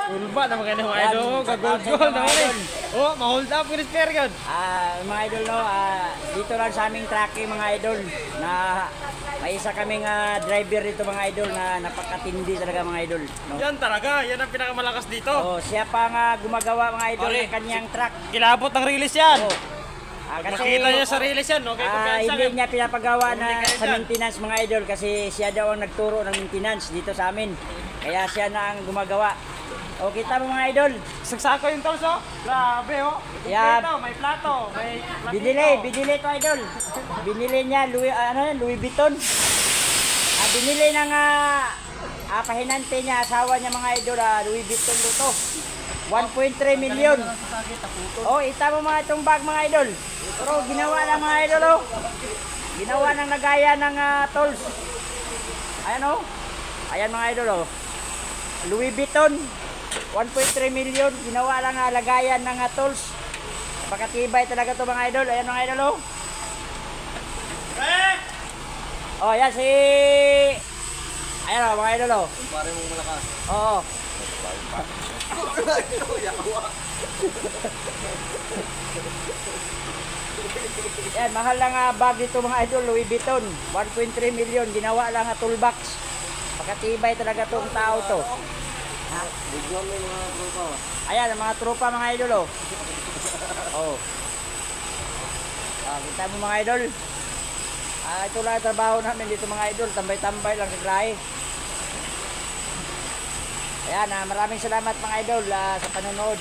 Ulba naman kayo mga Yan, idol. shout out Gold sa inyo, gold mga naman idol. eh. Oh, ma-hold up with spare yun. Mga idol, no, dito lang sa aming tracking mga idol na may isa kaming driver dito mga idol na napakatindi talaga mga idol. No? Yan talaga, yan ang pinakamalakas dito. Oh, siya pa nga gumagawa mga idol Pare. ng kanyang truck. Kilabot ng release yan. Oh. Pag makita niya sa release yan, okay, kumpiyansa hindi ka. niya pinapagawa na Bumili kayo sa dyan. maintenance mga idol kasi siya daw ang nagturo ng maintenance dito sa amin. Kaya siya na ang gumagawa. O kita mo mga idol, Sagsako yung tolls, oh. Grabe, oh. Yeah. Ito, may plato, may platito. binili to idol. Binili niya Louis Vuitton. Binili ng pahinante niya, asawa niya mga idol, Louis Vuitton to. 1.3 million. Oh, ita mo mga itong bag mga idol. Pero ginawa ng mga idol, oh. Ginawa ng nagaya ng tolls. Ayan, oh. Ayan mga idol, oh. Louis Vuitton. 1.3 million. Ginawa lang lagayan ng tolls. Pakatibay talaga to mga idol. Ayan mga idol, oh. Oh, yan si... Ayan, oh, mga idol, oh. Pare mong malakas. Oo. Yan, mahal lang bag dito mga idol, Louis Vuitton. 1.3 million, ginawa lang toolbox. Pakatibay talaga tong tao to. Ha? Ayan, ang mga tropa mga idol, oh. Oh. Kita mo mga idol. Ito lang ang trabaho namin dito mga idol, tambay-tambay lang sa grahe. Ayan, maraming salamat mga idol sa panonood.